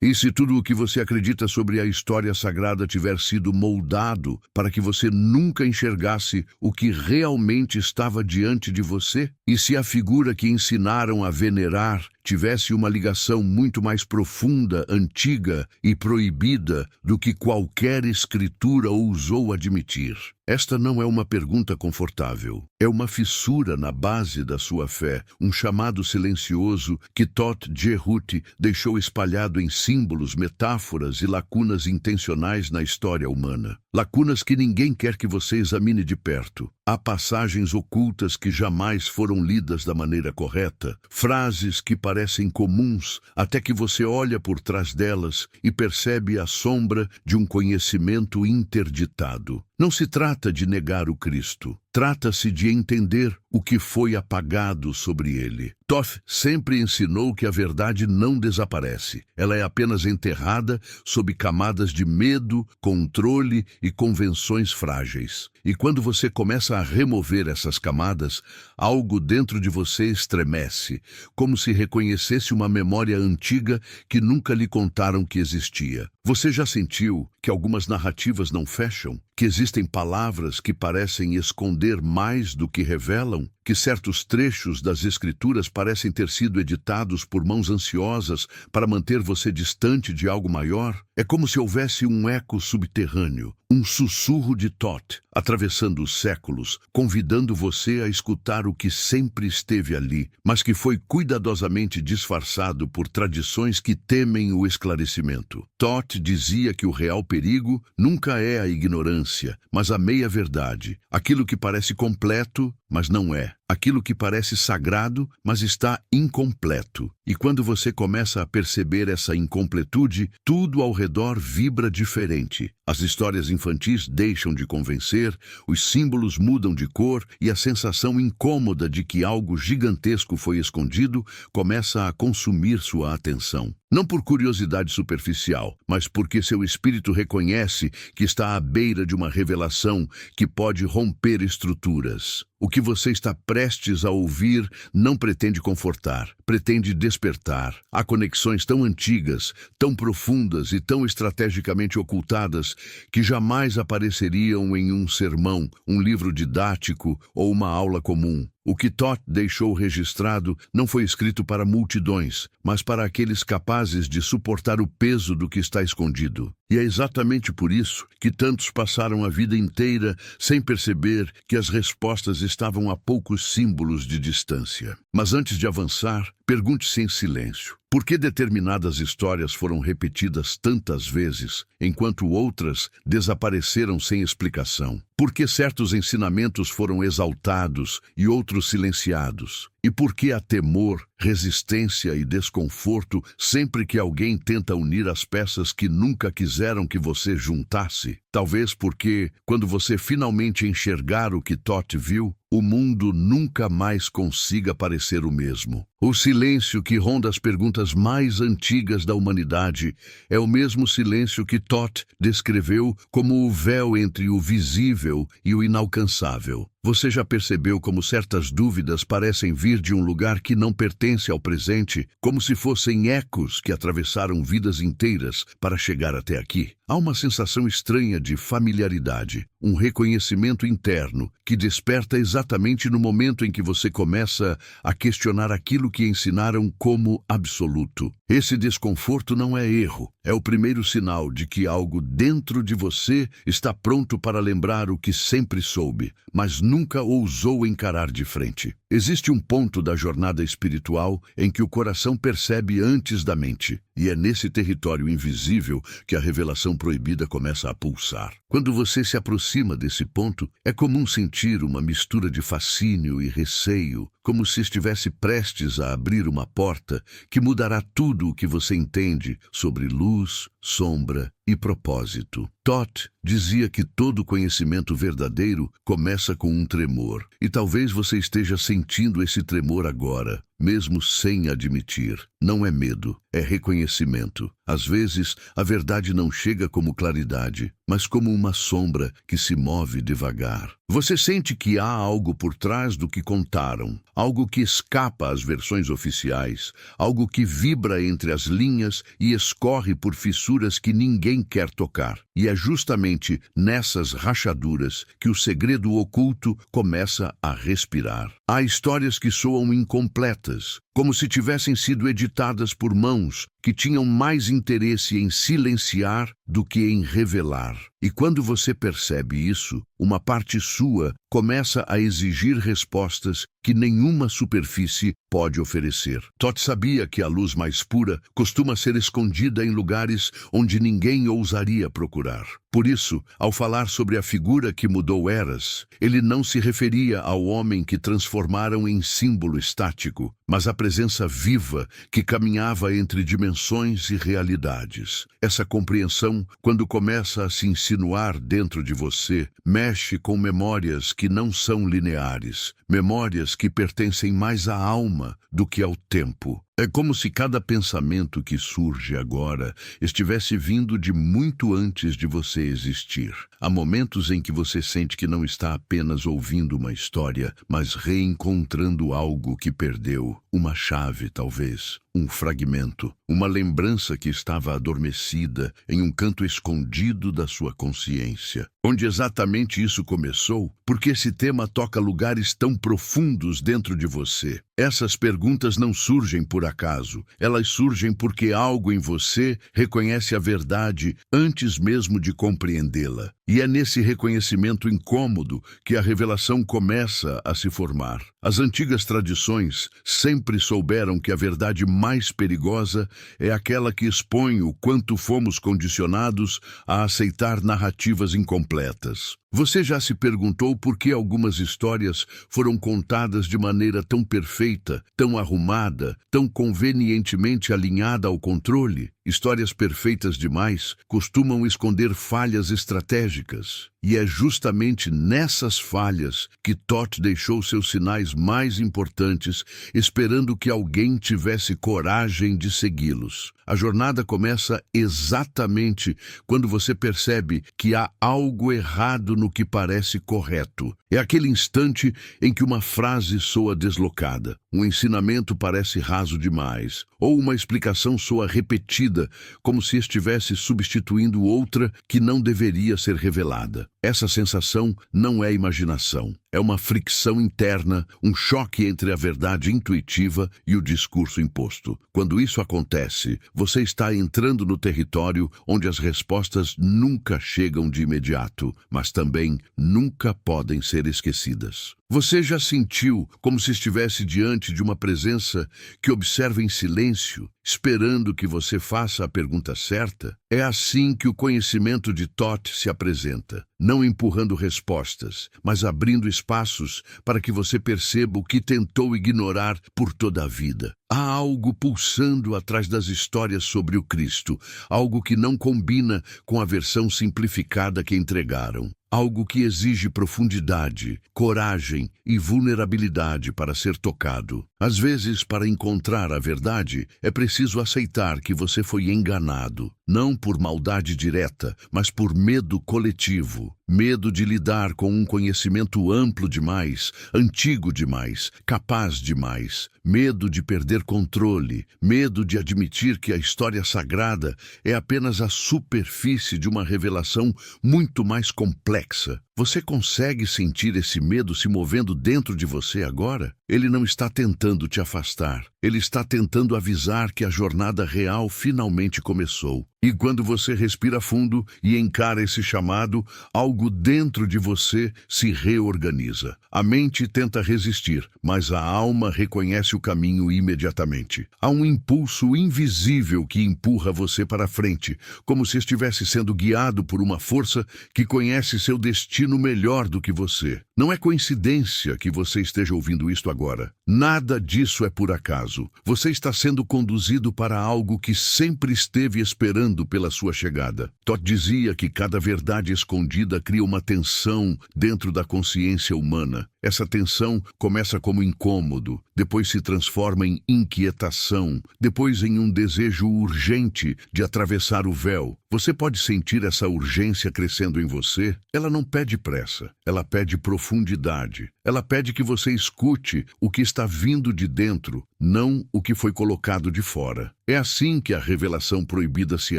E se tudo o que você acredita sobre a história sagrada tiver sido moldado para que você nunca enxergasse o que realmente estava diante de você? E se a figura que ensinaram a venerar tivesse uma ligação muito mais profunda, antiga e proibida do que qualquer escritura ousou admitir? Esta não é uma pergunta confortável. É uma fissura na base da sua fé, um chamado silencioso que Todt Jerut deixou espalhado em símbolos, metáforas e lacunas intencionais na história humana. Lacunas que ninguém quer que você examine de perto. Há passagens ocultas que jamais foram lidas da maneira correta, frases que parecem comuns até que você olha por trás delas e percebe a sombra de um conhecimento interditado. Não se trata de negar o Cristo. Trata-se de entender o que foi apagado sobre ele. Toth sempre ensinou que a verdade não desaparece. Ela é apenas enterrada sob camadas de medo, controle e convenções frágeis. E quando você começa a remover essas camadas, algo dentro de você estremece, como se reconhecesse uma memória antiga que nunca lhe contaram que existia. Você já sentiu que algumas narrativas não fecham? Que existem palavras que parecem esconder mais do que revelam? Que certos trechos das Escrituras parecem ter sido editados por mãos ansiosas para manter você distante de algo maior? É como se houvesse um eco subterrâneo, um sussurro de Toth, atravessando os séculos, convidando você a escutar o que sempre esteve ali, mas que foi cuidadosamente disfarçado por tradições que temem o esclarecimento. Toth dizia que o real perigo nunca é a ignorância, mas a meia-verdade, aquilo que parece completo, mas não é. Aquilo que parece sagrado, mas está incompleto. E quando você começa a perceber essa incompletude, tudo ao redor vibra diferente. As histórias infantis deixam de convencer, os símbolos mudam de cor e a sensação incômoda de que algo gigantesco foi escondido começa a consumir sua atenção. Não por curiosidade superficial, mas porque seu espírito reconhece que está à beira de uma revelação que pode romper estruturas. O que você está prestes a ouvir não pretende confortar, pretende despertar. Há conexões tão antigas, tão profundas e tão estrategicamente ocultadas que jamais apareceriam em um sermão, um livro didático ou uma aula comum. O que Toth deixou registrado não foi escrito para multidões, mas para aqueles capazes de suportar o peso do que está escondido. E é exatamente por isso que tantos passaram a vida inteira sem perceber que as respostas estavam a poucos símbolos de distância. Mas antes de avançar, pergunte-se em silêncio: por que determinadas histórias foram repetidas tantas vezes, enquanto outras desapareceram sem explicação? Por que certos ensinamentos foram exaltados e outros silenciados? E por que há temor, resistência e desconforto sempre que alguém tenta unir as peças que nunca quiseram que você juntasse? Talvez porque, quando você finalmente enxergar o que Toth viu, o mundo nunca mais consiga parecer o mesmo. O silêncio que ronda as perguntas mais antigas da humanidade é o mesmo silêncio que Toth descreveu como o véu entre o visível e o inalcançável. Você já percebeu como certas dúvidas parecem vir de um lugar que não pertence ao presente, como se fossem ecos que atravessaram vidas inteiras para chegar até aqui? Há uma sensação estranha de familiaridade, um reconhecimento interno que desperta exatamente no momento em que você começa a questionar aquilo que ensinaram como absoluto. Esse desconforto não é erro, é o primeiro sinal de que algo dentro de você está pronto para lembrar o que sempre soube, mas nunca ousou encarar de frente. Existe um ponto da jornada espiritual em que o coração percebe antes da mente, e é nesse território invisível que a revelação proibida começa a pulsar. Quando você se aproxima desse ponto, é comum sentir uma mistura de fascínio e receio, como se estivesse prestes a abrir uma porta que mudará tudo o que você entende sobre luz, sombra e propósito. Toth dizia que todo conhecimento verdadeiro começa com um tremor, e talvez você esteja sentindo esse tremor agora. mesmo sem admitir. Não é medo, é reconhecimento. Às vezes, a verdade não chega como claridade, mas como uma sombra que se move devagar. Você sente que há algo por trás do que contaram, algo que escapa às versões oficiais, algo que vibra entre as linhas e escorre por fissuras que ninguém quer tocar. E é justamente nessas rachaduras que o segredo oculto começa a respirar. Há histórias que soam incompletas, como se tivessem sido editadas por mãos que tinham mais interesse em silenciar do que em revelar. E quando você percebe isso, uma parte sua começa a exigir respostas que nenhuma superfície pode oferecer. Todd sabia que a luz mais pura costuma ser escondida em lugares onde ninguém ousaria procurar. Por isso, ao falar sobre a figura que mudou eras, ele não se referia ao homem que transformaram em símbolo estático, mas à presença viva que caminhava entre dimensões e realidades. Essa compreensão, quando começa a se insinuar dentro de você, mexe com memórias que não são lineares, memórias que pertencem mais à alma do que ao tempo. É como se cada pensamento que surge agora estivesse vindo de muito antes de você existir. Há momentos em que você sente que não está apenas ouvindo uma história, mas reencontrando algo que perdeu, uma chave talvez, um fragmento, uma lembrança que estava adormecida em um canto escondido da sua consciência. Onde exatamente isso começou? Porque esse tema toca lugares tão profundos dentro de você. Essas perguntas não surgem por acaso. Elas surgem porque algo em você reconhece a verdade antes mesmo de compreendê-la. E é nesse reconhecimento incômodo que a revelação começa a se formar. As antigas tradições sempre souberam que a verdade mais perigosa é aquela que expõe o quanto fomos condicionados a aceitar narrativas incompletas. Você já se perguntou por que algumas histórias foram contadas de maneira tão perfeita, tão arrumada, tão convenientemente alinhada ao controle? Histórias perfeitas demais costumam esconder falhas estratégicas. E é justamente nessas falhas que Todd deixou seus sinais mais importantes, esperando que alguém tivesse coragem de segui-los. A jornada começa exatamente quando você percebe que há algo errado no que parece correto. É aquele instante em que uma frase soa deslocada, um ensinamento parece raso demais, ou uma explicação soa repetida, como se estivesse substituindo outra que não deveria ser revelada. Essa sensação não é imaginação, é uma fricção interna, um choque entre a verdade intuitiva e o discurso imposto. Quando isso acontece, você está entrando no território onde as respostas nunca chegam de imediato, mas também nunca podem ser esquecidas. Você já sentiu como se estivesse diante de uma presença que observa em silêncio, esperando que você faça a pergunta certa? É assim que o conhecimento de Todd se apresenta, não empurrando respostas, mas abrindo espaços para que você perceba o que tentou ignorar por toda a vida. Há algo pulsando atrás das histórias sobre o Cristo, algo que não combina com a versão simplificada que entregaram. Algo que exige profundidade, coragem e vulnerabilidade para ser tocado. Às vezes, para encontrar a verdade, é preciso aceitar que você foi enganado, não por maldade direta, mas por medo coletivo. Medo de lidar com um conhecimento amplo demais, antigo demais, capaz demais. Medo de perder controle. Medo de admitir que a história sagrada é apenas a superfície de uma revelação muito mais complexa. Você consegue sentir esse medo se movendo dentro de você agora? Ele não está tentando te afastar. Ele está tentando avisar que a jornada real finalmente começou. E quando você respira fundo e encara esse chamado, algo dentro de você se reorganiza. A mente tenta resistir, mas a alma reconhece o caminho imediatamente. Há um impulso invisível que empurra você para frente, como se estivesse sendo guiado por uma força que conhece seu destino melhor do que você. Não é coincidência que você esteja ouvindo isto agora. Nada disso é por acaso. Você está sendo conduzido para algo que sempre esteve esperando pela sua chegada. Todd dizia que cada verdade escondida cria uma tensão dentro da consciência humana. Essa tensão começa como incômodo, depois se transforma em inquietação, depois em um desejo urgente de atravessar o véu. Você pode sentir essa urgência crescendo em você? Ela não pede pressa, ela pede profundidade. Ela pede que você escute o que está vindo de dentro, não o que foi colocado de fora. É assim que a revelação proibida se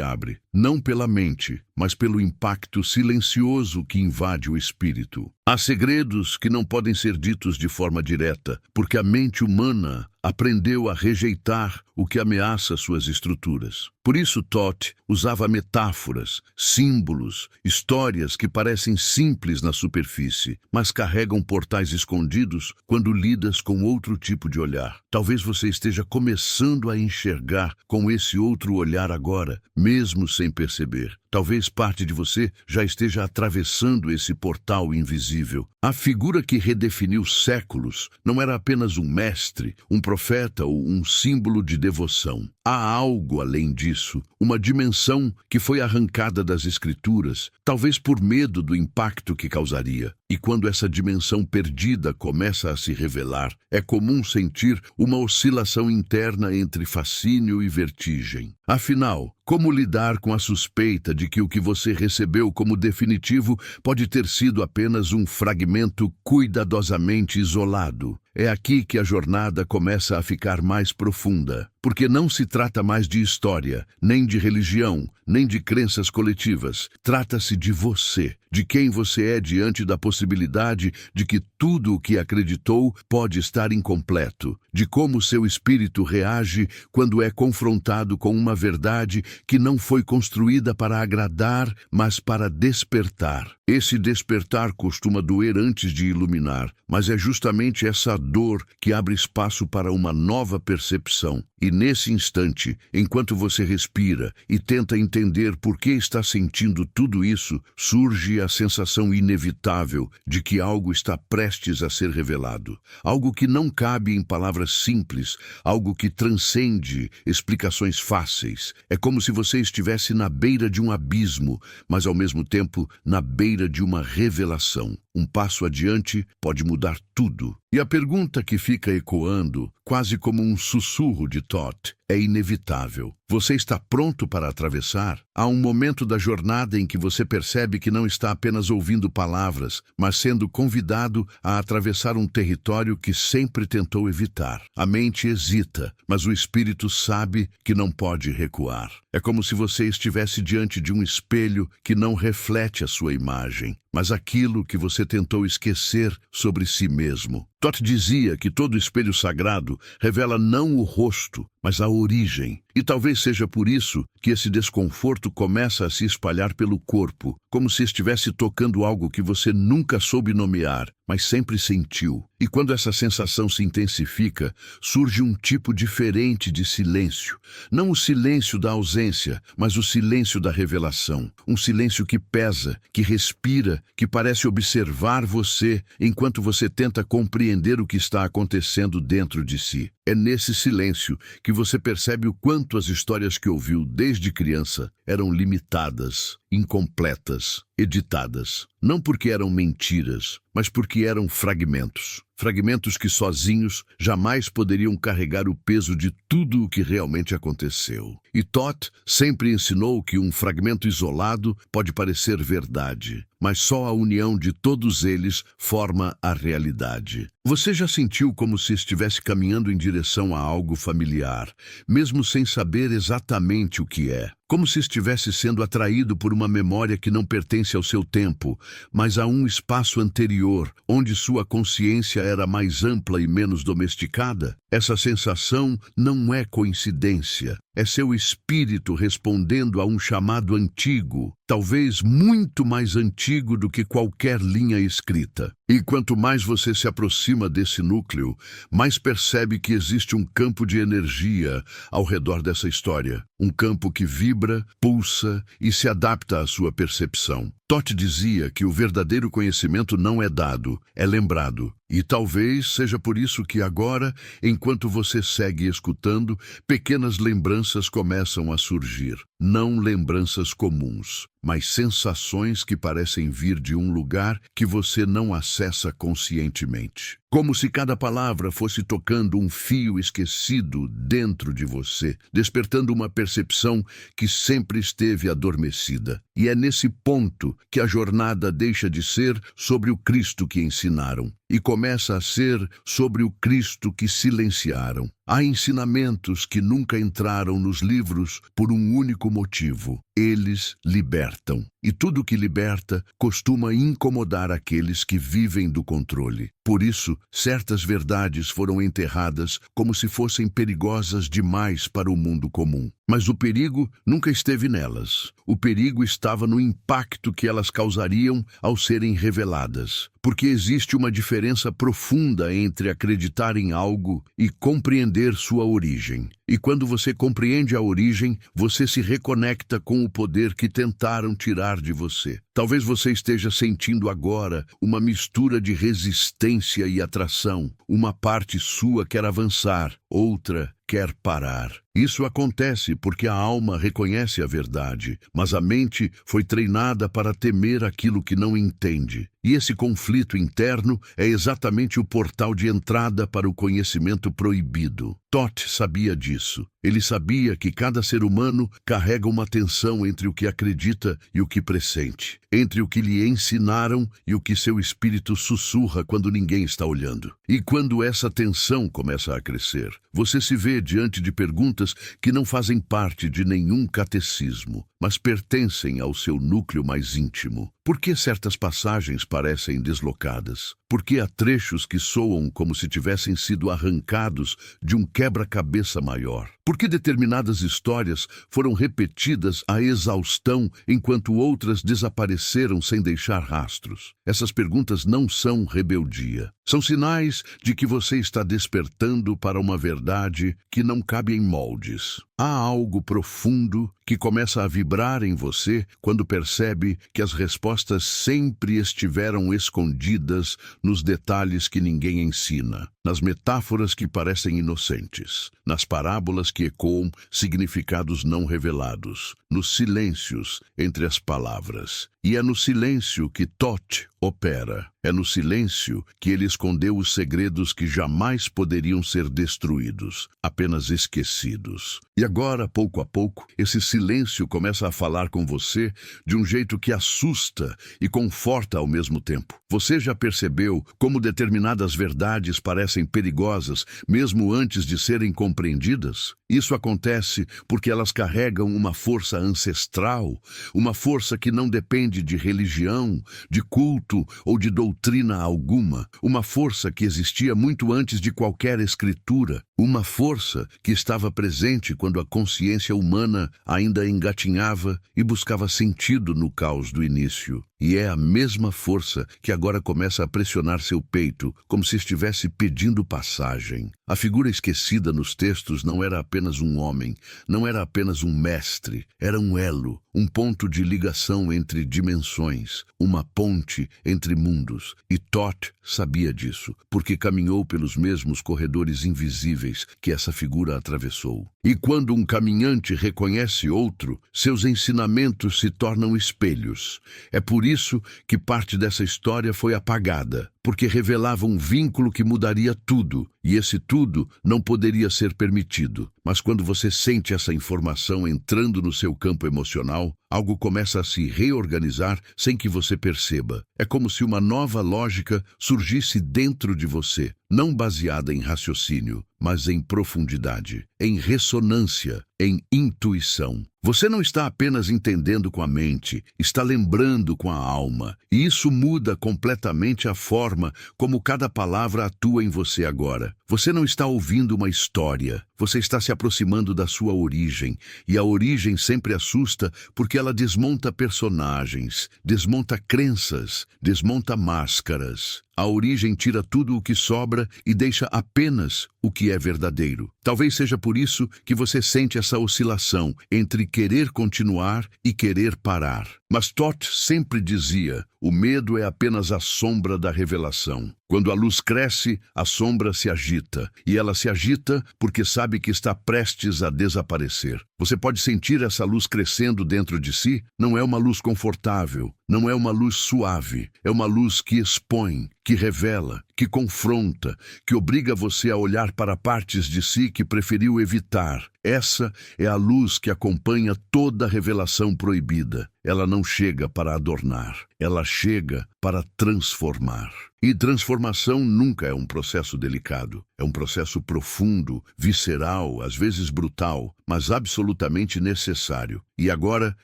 abre, não pela mente, mas pelo impacto silencioso que invade o espírito. Há segredos que não podem ser ditos de forma direta, porque a mente humana aprendeu a rejeitar o que ameaça suas estruturas. Por isso, Todd usava metáforas, símbolos, histórias que parecem simples na superfície, mas carregam portais escondidos quando lidas com outro tipo de olhar. Talvez você esteja começando a enxergar com esse outro olhar agora, mesmo sem perceber. Talvez parte de você já esteja atravessando esse portal invisível. A figura que redefiniu séculos não era apenas um mestre, um profeta ou um símbolo de devoção. Há algo além disso, uma dimensão que foi arrancada das escrituras, talvez por medo do impacto que causaria. E quando essa dimensão perdida começa a se revelar, é comum sentir uma oscilação interna entre fascínio e vertigem. Afinal, como lidar com a suspeita de que o que você recebeu como definitivo pode ter sido apenas um fragmento cuidadosamente isolado? É aqui que a jornada começa a ficar mais profunda, porque não se trata mais de história, nem de religião, nem de crenças coletivas. Trata-se de você, de quem você é diante da possibilidade de que tudo o que acreditou pode estar incompleto, de como seu espírito reage quando é confrontado com uma verdade que não foi construída para agradar, mas para despertar. Esse despertar costuma doer antes de iluminar, mas é justamente essa dor que abre espaço para uma nova percepção. E nesse instante, enquanto você respira e tenta entender por que está sentindo tudo isso, surge a sensação inevitável de que algo está prestes a ser revelado. Algo que não cabe em palavras simples, algo que transcende explicações fáceis. É como se você estivesse na beira de um abismo, mas ao mesmo tempo na beira de uma revelação. Um passo adiante pode mudar tudo. E a pergunta que fica ecoando, quase como um sussurro de Todd, é inevitável. Você está pronto para atravessar? Há um momento da jornada em que você percebe que não está apenas ouvindo palavras, mas sendo convidado a atravessar um território que sempre tentou evitar. A mente hesita, mas o espírito sabe que não pode recuar. É como se você estivesse diante de um espelho que não reflete a sua imagem, mas aquilo que você tentou esquecer sobre si mesmo. Todd dizia que todo espelho sagrado revela não o rosto, mas a origem. E talvez seja por isso que esse desconforto começa a se espalhar pelo corpo, como se estivesse tocando algo que você nunca soube nomear, mas sempre sentiu. E quando essa sensação se intensifica, surge um tipo diferente de silêncio. Não o silêncio da ausência, mas o silêncio da revelação. Um silêncio que pesa, que respira, que parece observar você enquanto você tenta compreender o que está acontecendo dentro de si. É nesse silêncio que você percebe o quanto as histórias que ouviu desde criança eram limitadas, incompletas, editadas. Não porque eram mentiras, mas porque eram fragmentos. Fragmentos que sozinhos jamais poderiam carregar o peso de tudo o que realmente aconteceu. E Todd sempre ensinou que um fragmento isolado pode parecer verdade, mas só a união de todos eles forma a realidade. Você já sentiu como se estivesse caminhando em direção a algo familiar, mesmo sem saber exatamente o que é? Como se estivesse sendo atraído por uma memória que não pertence ao seu tempo, mas a um espaço anterior, onde sua consciência era mais ampla e menos domesticada? Essa sensação não é coincidência. É seu espírito respondendo a um chamado antigo, talvez muito mais antigo do que qualquer linha escrita. E quanto mais você se aproxima aproxima desse núcleo, mais percebe que existe um campo de energia ao redor dessa história. Um campo que vibra, pulsa e se adapta à sua percepção. Todd dizia que o verdadeiro conhecimento não é dado, é lembrado. E talvez seja por isso que agora, enquanto você segue escutando, pequenas lembranças começam a surgir. Não lembranças comuns, mas sensações que parecem vir de um lugar que você não acessa conscientemente. Como se cada palavra fosse tocando um fio esquecido dentro de você, despertando uma percepção que sempre esteve adormecida. E é nesse ponto que a jornada deixa de ser sobre o Cristo que ensinaram e começa a ser sobre o Cristo que silenciaram. Há ensinamentos que nunca entraram nos livros por um único motivo. Eles libertam. E tudo que liberta costuma incomodar aqueles que vivem do controle. Por isso, certas verdades foram enterradas como se fossem perigosas demais para o mundo comum. Mas o perigo nunca esteve nelas. O perigo estava no impacto que elas causariam ao serem reveladas. Porque existe uma diferença profunda entre acreditar em algo e compreender sua origem. E quando você compreende a origem, você se reconecta com o poder que tentaram tirar de você. Talvez você esteja sentindo agora uma mistura de resistência e atração. Uma parte sua quer avançar, outra quer parar. Isso acontece porque a alma reconhece a verdade, mas a mente foi treinada para temer aquilo que não entende. E esse conflito interno é exatamente o portal de entrada para o conhecimento proibido. Todd sabia disso. Ele sabia que cada ser humano carrega uma tensão entre o que acredita e o que pressente, entre o que lhe ensinaram e o que seu espírito sussurra quando ninguém está olhando. E quando essa tensão começa a crescer, você se vê diante de perguntas que não fazem parte de nenhum catecismo, mas pertencem ao seu núcleo mais íntimo. Por que certas passagens parecem deslocadas? Por que há trechos que soam como se tivessem sido arrancados de um quebra-cabeça maior? Por que determinadas histórias foram repetidas à exaustão enquanto outras desapareceram sem deixar rastros? Essas perguntas não são rebeldia. São sinais de que você está despertando para uma verdade que não cabe em moldes. Há algo profundo que começa a vibrar em você quando percebe que as respostas sempre estiveram escondidas nos detalhes que ninguém ensina, nas metáforas que parecem inocentes, nas parábolas que ecoam significados não revelados, nos silêncios entre as palavras. E é no silêncio que Todd opera. É no silêncio que ele escondeu os segredos que jamais poderiam ser destruídos, apenas esquecidos. E agora, pouco a pouco, esse silêncio começa a falar com você de um jeito que assusta e conforta ao mesmo tempo. Você já percebeu como determinadas verdades parecem perigosas mesmo antes de serem compreendidas? Isso acontece porque elas carregam uma força ancestral, uma força que não depende de religião, de culto ou de doutrina alguma, uma força que existia muito antes de qualquer escritura, uma força que estava presente quando a consciência humana ainda engatinhava e buscava sentido no caos do início. E é a mesma força que agora começa a pressionar seu peito, como se estivesse pedindo passagem. A figura esquecida nos textos não era apenas um homem, não era apenas um mestre, era um elo, um ponto de ligação entre dimensões, uma ponte entre mundos. E Todd sabia disso, porque caminhou pelos mesmos corredores invisíveis que essa figura atravessou. E quando um caminhante reconhece outro, seus ensinamentos se tornam espelhos. É por isso que parte dessa história foi apagada, porque revelava um vínculo que mudaria tudo, e esse tudo não poderia ser permitido. Mas quando você sente essa informação entrando no seu campo emocional, algo começa a se reorganizar sem que você perceba. É como se uma nova lógica surgisse dentro de você, não baseada em raciocínio, mas em profundidade, em ressonância, em intuição. Você não está apenas entendendo com a mente, está lembrando com a alma. E isso muda completamente a forma como cada palavra atua em você agora. Você não está ouvindo uma história, você está se aproximando da sua origem, e a origem sempre assusta porque ela desmonta personagens, desmonta crenças, desmonta máscaras. A origem tira tudo o que sobra e deixa apenas o que é verdadeiro. Talvez seja por isso que você sente essa oscilação entre querer continuar e querer parar. Mas Toth sempre dizia, o medo é apenas a sombra da revelação. Quando a luz cresce, a sombra se agita, e ela se agita porque sabe que está prestes a desaparecer. Você pode sentir essa luz crescendo dentro de si, não é uma luz confortável, não é uma luz suave, é uma luz que expõe, que revela, que confronta, que obriga você a olhar para partes de si que preferiu evitar. Essa é a luz que acompanha toda a revelação proibida. Ela não chega para adornar, ela chega para transformar. E transformação nunca é um processo delicado. É um processo profundo, visceral, às vezes brutal, mas absolutamente necessário. E agora,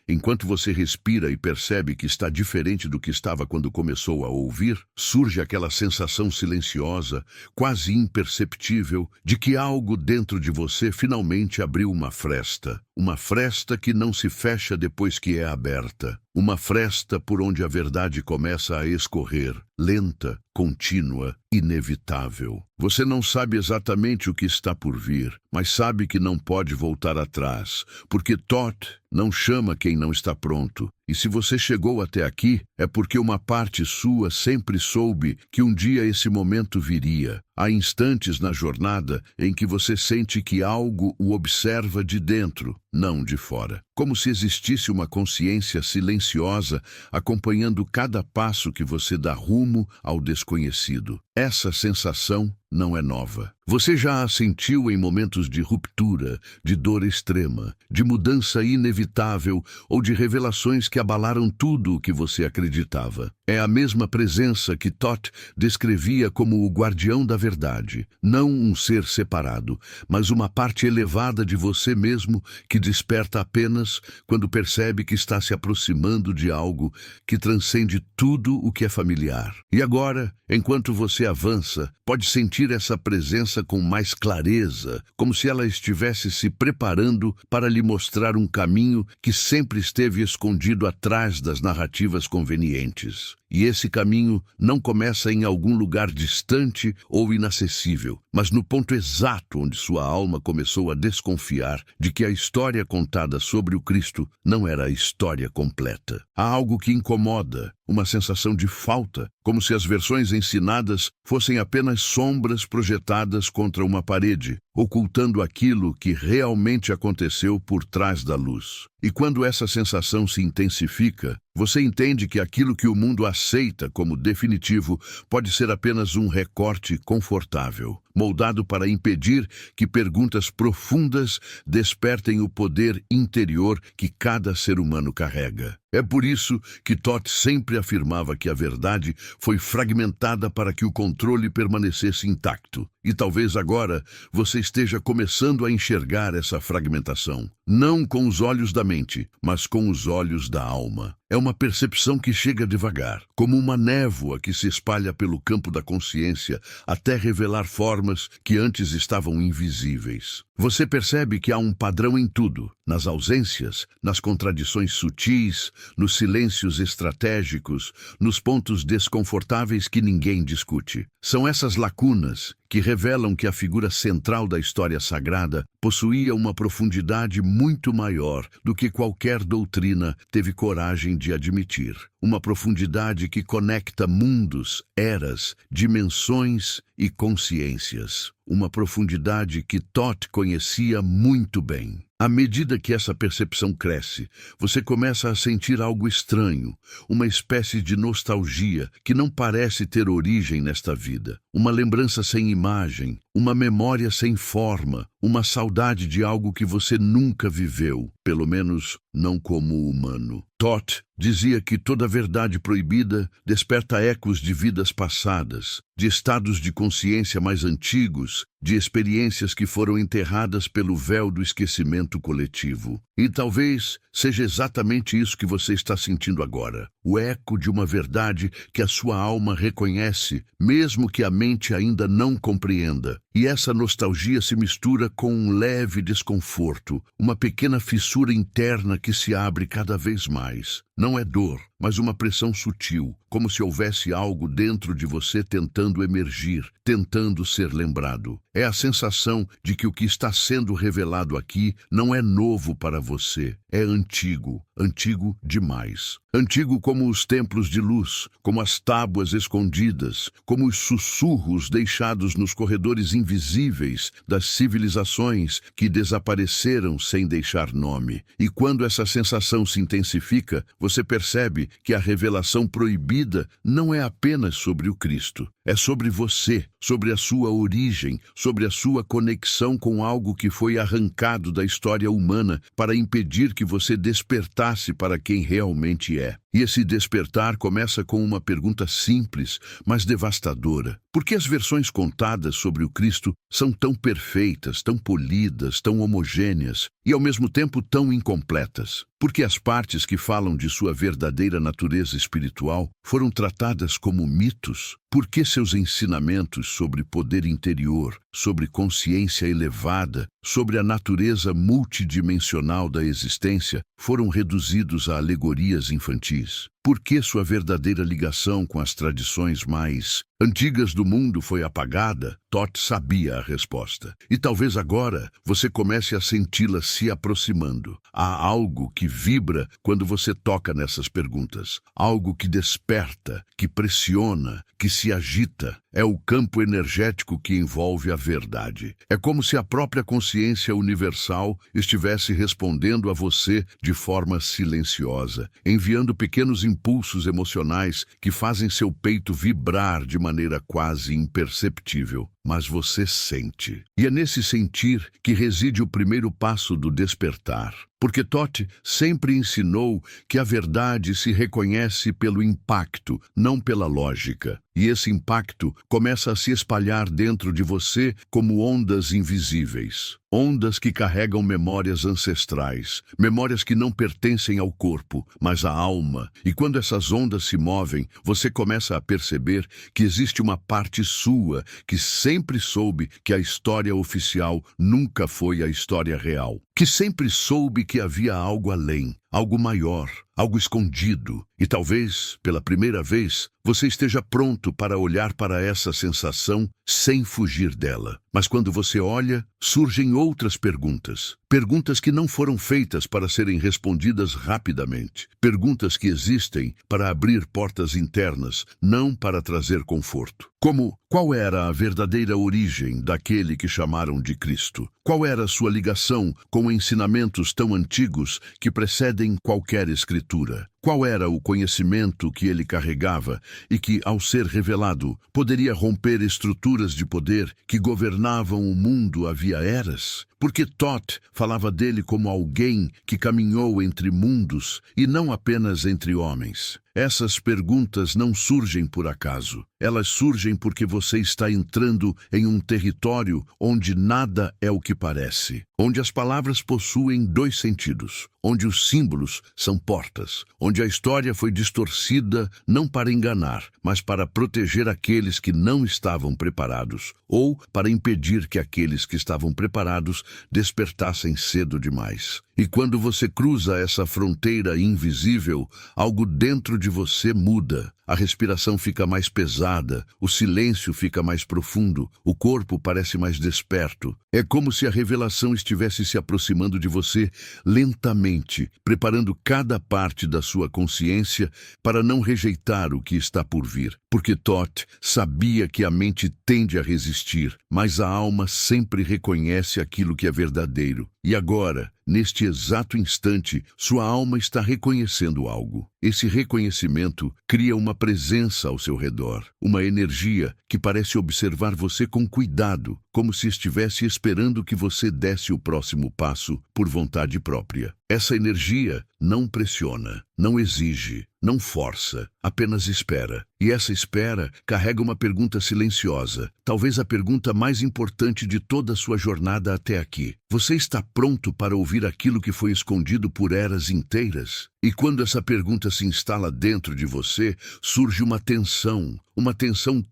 enquanto você respira e percebe que está diferente do que estava quando começou a ouvir, surge aquela sensação silenciosa, quase imperceptível, de que algo dentro de você finalmente abriu uma fresta. Uma fresta que não se fecha depois que é aberta. Uma fresta por onde a verdade começa a escorrer, lenta, contínua, inevitável. Você não sabe exatamente o que está por vir, mas sabe que não pode voltar atrás, porque Toth não chama quem não está pronto. E se você chegou até aqui, é porque uma parte sua sempre soube que um dia esse momento viria. Há instantes na jornada em que você sente que algo o observa de dentro, não de fora. Como se existisse uma consciência silenciosa acompanhando cada passo que você dá rumo ao desconhecido. Essa sensação não é nova. Você já a sentiu em momentos de ruptura, de dor extrema, de mudança inevitável ou de revelações que abalaram tudo o que você acreditava. É a mesma presença que Toth descrevia como o guardião da verdade, não um ser separado, mas uma parte elevada de você mesmo que desperta apenas quando percebe que está se aproximando de algo que transcende tudo o que é familiar. E agora, enquanto você avança, pode sentir essa presença com mais clareza, como se ela estivesse se preparando para lhe mostrar um caminho que sempre esteve escondido atrás das narrativas convenientes. E esse caminho não começa em algum lugar distante ou inacessível, mas no ponto exato onde sua alma começou a desconfiar de que a história contada sobre o Cristo não era a história completa. Há algo que incomoda, uma sensação de falta, como se as versões ensinadas fossem apenas sombras projetadas contra uma parede, ocultando aquilo que realmente aconteceu por trás da luz. E quando essa sensação se intensifica, você entende que aquilo que o mundo aceita como definitivo pode ser apenas um recorte confortável, moldado para impedir que perguntas profundas despertem o poder interior que cada ser humano carrega. É por isso que Toth sempre afirmava que a verdade foi fragmentada para que o controle permanecesse intacto. E talvez agora você esteja começando a enxergar essa fragmentação, não com os olhos da mente, mas com os olhos da alma. É uma percepção que chega devagar, como uma névoa que se espalha pelo campo da consciência até revelar formas que antes estavam invisíveis. Você percebe que há um padrão em tudo, nas ausências, nas contradições sutis, nos silêncios estratégicos, nos pontos desconfortáveis que ninguém discute. São essas lacunas que revelam que a figura central da história sagrada possuía uma profundidade muito maior do que qualquer doutrina teve coragem de admitir. Uma profundidade que conecta mundos, eras, dimensões e consciências. Uma profundidade que Toth conhecia muito bem. À medida que essa percepção cresce, você começa a sentir algo estranho, uma espécie de nostalgia que não parece ter origem nesta vida. Uma lembrança sem imagem, uma memória sem forma, uma saudade de algo que você nunca viveu, pelo menos não como humano. Toth dizia que toda verdade proibida desperta ecos de vidas passadas, de estados de consciência mais antigos, de experiências que foram enterradas pelo véu do esquecimento coletivo. E talvez seja exatamente isso que você está sentindo agora. o eco de uma verdade que a sua alma reconhece, mesmo que a mente ainda não compreenda. E essa nostalgia se mistura com um leve desconforto, uma pequena fissura interna que se abre cada vez mais. Não é dor, mas uma pressão sutil, como se houvesse algo dentro de você tentando emergir, tentando ser lembrado. É a sensação de que o que está sendo revelado aqui não é novo para você, é antigo, antigo demais. Antigo como os templos de luz, como as tábuas escondidas, como os sussurros deixados nos corredores invisíveis das civilizações que desapareceram sem deixar nome. E quando essa sensação se intensifica, você percebe que a revelação proibida não é apenas sobre o Cristo. É sobre você, sobre a sua origem, sobre a sua conexão com algo que foi arrancado da história humana para impedir que você despertasse para quem realmente é. E esse despertar começa com uma pergunta simples, mas devastadora. Por que as versões contadas sobre o Cristo são tão perfeitas, tão polidas, tão homogêneas e ao mesmo tempo tão incompletas? Porque as partes que falam de sua verdadeira natureza espiritual foram tratadas como mitos? Por que seus ensinamentos sobre poder interior, sobre consciência elevada, sobre a natureza multidimensional da existência foram reduzidos a alegorias infantis? Por que sua verdadeira ligação com as tradições mais antigas do mundo foi apagada? Todd sabia a resposta. E talvez agora você comece a senti-la se aproximando. Há algo que vibra quando você toca nessas perguntas. Algo que desperta, que pressiona, que se agita. É o campo energético que envolve a verdade. É como se a própria consciência universal estivesse respondendo a você de forma silenciosa, enviando pequenos impulsos emocionais que fazem seu peito vibrar de maneira quase imperceptível. Mas você sente. E é nesse sentir que reside o primeiro passo do despertar. Porque Todd sempre ensinou que a verdade se reconhece pelo impacto, não pela lógica. E esse impacto começa a se espalhar dentro de você como ondas invisíveis. Ondas que carregam memórias ancestrais, memórias que não pertencem ao corpo, mas à alma. E quando essas ondas se movem, você começa a perceber que existe uma parte sua que sempre soube que a história oficial nunca foi a história real. Que sempre soube que havia algo além, algo maior, algo escondido. E talvez, pela primeira vez, você esteja pronto para olhar para essa sensação sem fugir dela. Mas quando você olha, surgem outras perguntas. Perguntas que não foram feitas para serem respondidas rapidamente. Perguntas que existem para abrir portas internas, não para trazer conforto. Como, qual era a verdadeira origem daquele que chamaram de Cristo? Qual era a sua ligação com ensinamentos tão antigos que precedem qualquer escritura? Qual era o conhecimento que ele carregava e que, ao ser revelado, poderia romper estruturas de poder que governavam o mundo havia eras? Porque Todd falava dele como alguém que caminhou entre mundos e não apenas entre homens. Essas perguntas não surgem por acaso. Elas surgem porque você está entrando em um território onde nada é o que parece. Onde as palavras possuem dois sentidos. Onde os símbolos são portas. Onde a história foi distorcida não para enganar, mas para proteger aqueles que não estavam preparados. Ou para impedir que aqueles que estavam preparados despertassem cedo demais. E quando você cruza essa fronteira invisível, algo dentro de você muda. A respiração fica mais pesada, o silêncio fica mais profundo, o corpo parece mais desperto. É como se a revelação estivesse se aproximando de você lentamente, preparando cada parte da sua consciência para não rejeitar o que está por vir. Porque Todd sabia que a mente tende a resistir, mas a alma sempre reconhece aquilo que é verdadeiro. E agora, neste exato instante, sua alma está reconhecendo algo. Esse reconhecimento cria uma presença ao seu redor, uma energia que parece observar você com cuidado, como se estivesse esperando que você desse o próximo passo por vontade própria. Essa energia não pressiona, não exige, não força, apenas espera. E essa espera carrega uma pergunta silenciosa, talvez a pergunta mais importante de toda a sua jornada até aqui. Você está pronto para ouvir aquilo que foi escondido por eras inteiras? E quando essa pergunta se instala dentro de você, surge uma tensão